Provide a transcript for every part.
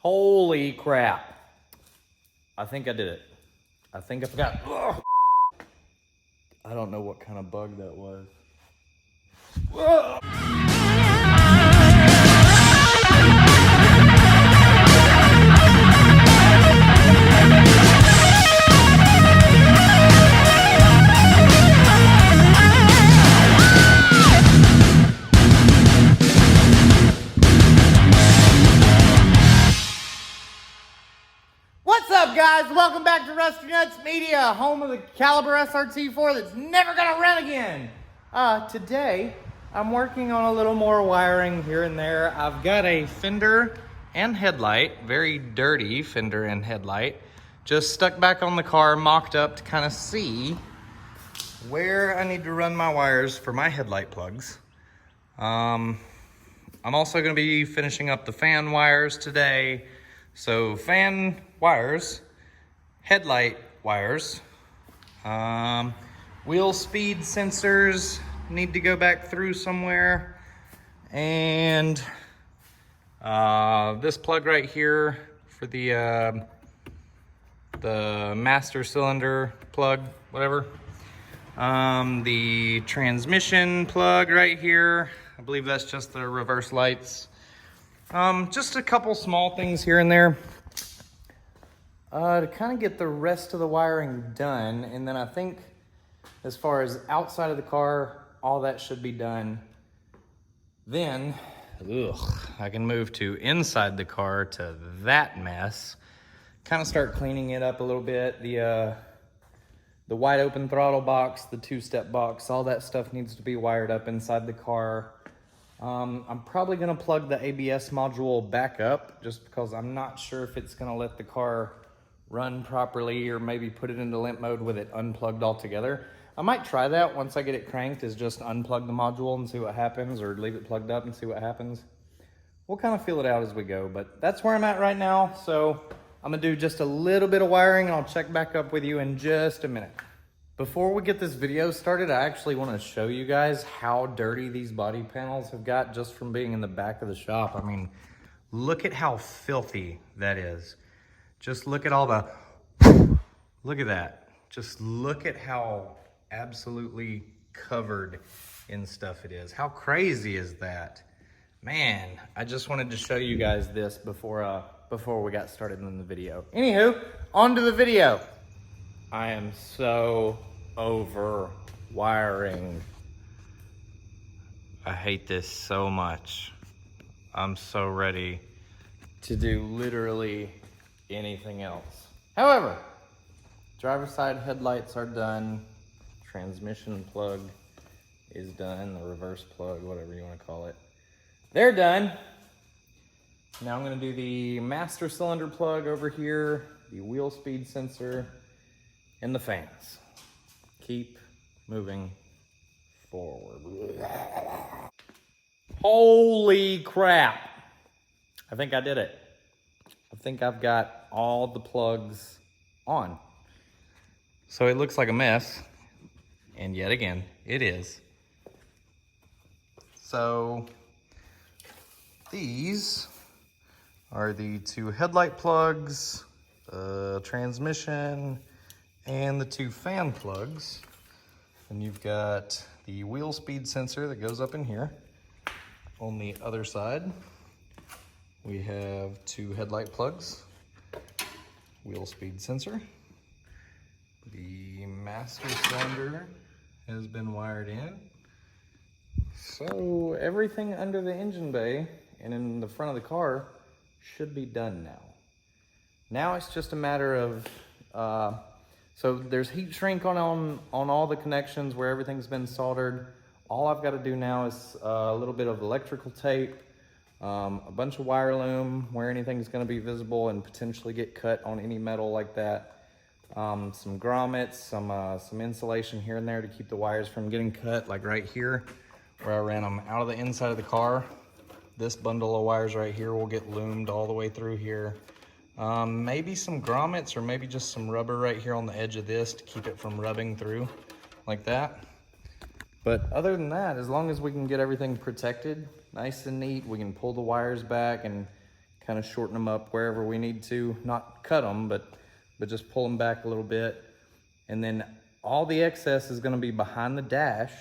Holy crap. I think I did it. I think I forgot. Ugh. I don't know what kind of bug that was. Ugh. What's up, guys? Welcome back to Rusty Nuts Media, home of the caliber SRT4 that's never gonna run again. Today, I'm working on a little more wiring here and there. I've got a fender and headlight, very dirty fender and headlight, just stuck back on the car, mocked up to kind of see where I need to run my wires for my headlight plugs. I'm also gonna be finishing up the fan wires today. So fan wires, headlight wires, wheel speed sensors need to go back through somewhere, and this plug right here for the master cylinder plug, whatever. The transmission plug right here, I believe that's just the reverse lights. Just a couple small things here and there to kind of get the rest of the wiring done. And then I think as far as outside of the car, all that should be done. Then, I can move to inside the car to that mess. Kind of start cleaning it up a little bit. The wide open throttle box, the two-step box, all that stuff needs to be wired up inside the car. I'm probably gonna plug the ABS module back up just because I'm not sure if it's gonna let the car run properly, or maybe put it into limp mode with it unplugged altogether. I might try that once I get it cranked, is just unplug the module and see what happens, or leave it plugged up and see what happens. We'll kind of feel it out as we go, but that's where I'm at right now. So I'm gonna do just a little bit of wiring and I'll check back up with you in just a minute. Before we get this video started, I actually want to show you guys how dirty these body panels have got just from being in the back of the shop. I mean, look at how filthy that is. Just look at all the, look at that. Just look at how absolutely covered in stuff it is. How crazy is that? Man, I just wanted to show you guys this before we got started in the video. Anywho, on to the video. I am so over wiring. I hate this so much. I'm so ready to do literally anything else. However, driver's side headlights are done. Transmission plug is done. The reverse plug, whatever you want to call it. They're done. Now I'm going to do the master cylinder plug over here, the wheel speed sensor, and the fans. Keep moving forward. Holy crap. I think I did it. I think I've got all the plugs on. So it looks like a mess, and yet again, it is. So these are the two headlight plugs, transmission, and the two fan plugs. And you've got the wheel speed sensor that goes up in here. On the other side, we have two headlight plugs, wheel speed sensor. The master cylinder has been wired in. So everything under the engine bay and in the front of the car should be done now. Now it's just a matter of, so there's heat shrink on all the connections where everything's been soldered. All I've got to do now is a little bit of electrical tape, a bunch of wire loom where anything's going to be visible and potentially get cut on any metal like that. Some grommets, some insulation here and there to keep the wires from getting cut, like right here where I ran them out of the inside of the car. This bundle of wires right here will get loomed all the way through here. Maybe some grommets, or maybe just some rubber right here on the edge of this to keep it from rubbing through like that. But other than that, as long as we can get everything protected nice and neat, we can pull the wires back and kind of shorten them up wherever we need to, not cut them, but just pull them back a little bit. And then all the excess is gonna be behind the dash,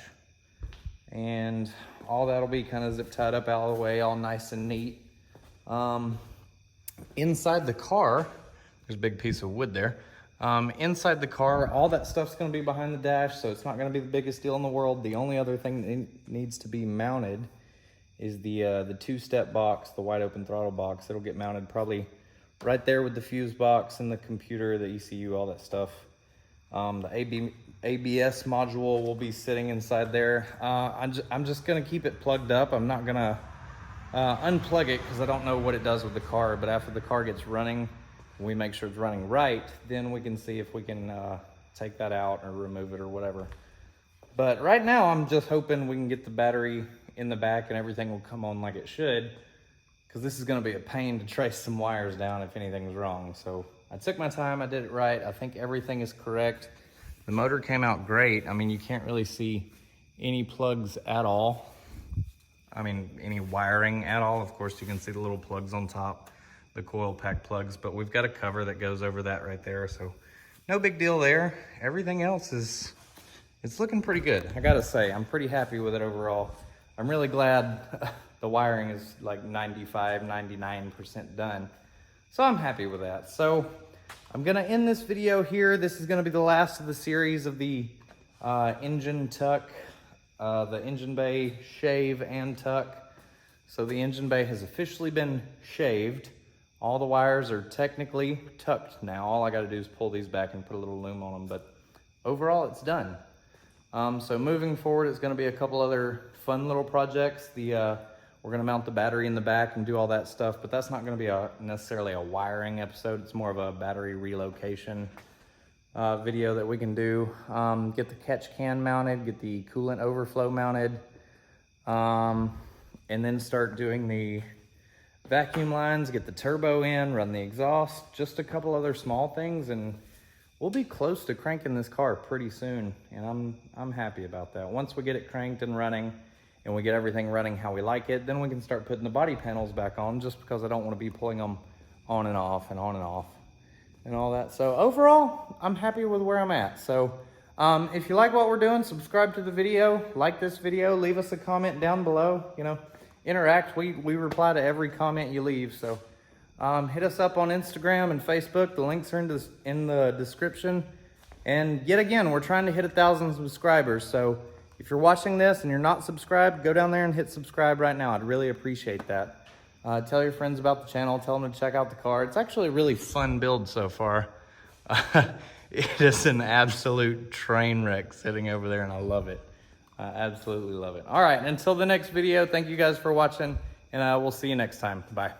and all that'll be kind of zip tied up out of the way, all nice and neat. Inside the car, there's a big piece of wood there. Inside the car, all that stuff's gonna be behind the dash, so it's not gonna be the biggest deal in the world. The only other thing that needs to be mounted is the two-step box, the wide open throttle box. It'll get mounted probably right there with the fuse box and the computer, the ECU, all that stuff. The ABS module will be sitting inside there. I'm just gonna keep it plugged up. I'm not gonna unplug it because I don't know what it does with the car, but after the car gets running, we make sure it's running right, then we can see if we can take that out or remove it or whatever. But right now, I'm just hoping we can get the battery in the back and everything will come on like it should, because this is gonna be a pain to trace some wires down if anything's wrong. So I took my time, I did it right. I think everything is correct. The motor came out great. I mean, you can't really see any plugs at all. I mean, any wiring at all. Of course, you can see the little plugs on top, the coil pack plugs, but we've got a cover that goes over that right there. So no big deal there. Everything else it's looking pretty good. I gotta say, I'm pretty happy with it overall. I'm really glad the wiring is like 95, 99% done. So I'm happy with that. So I'm gonna end this video here. This is gonna be the last of the series of the engine tuck, the engine bay shave and tuck. So the engine bay has officially been shaved. All the wires are technically tucked now. All I gotta do is pull these back and put a little loom on them, but overall it's done. So moving forward, it's gonna be a couple other fun little projects. We're gonna mount the battery in the back and do all that stuff, but that's not gonna be necessarily a wiring episode. It's more of a battery relocation video that we can do. Get the catch can mounted, get the coolant overflow mounted, and then start doing the vacuum lines, get the turbo in, run the exhaust, just a couple other small things, and we'll be close to cranking this car pretty soon, and I'm happy about that. Once we get it cranked and running, and we get everything running how we like it, then we can start putting the body panels back on, just because I don't want to be pulling them on and off and on and off and all that. So overall, I'm happy with where I'm at. So if you like what we're doing, subscribe to the video, like this video, leave us a comment down below, you know, interact. We reply to every comment you leave. So hit us up on Instagram and Facebook. The links are in the description. And yet again, we're trying to hit 1,000 subscribers. So if you're watching this and you're not subscribed, go down there and hit subscribe right now. I'd really appreciate that. Tell your friends about the channel. Tell them to check out the car. It's actually a really fun build so far. It is an absolute train wreck sitting over there, and I love it. I absolutely love it. All right, until the next video, thank you guys for watching, and we'll see you next time. Bye.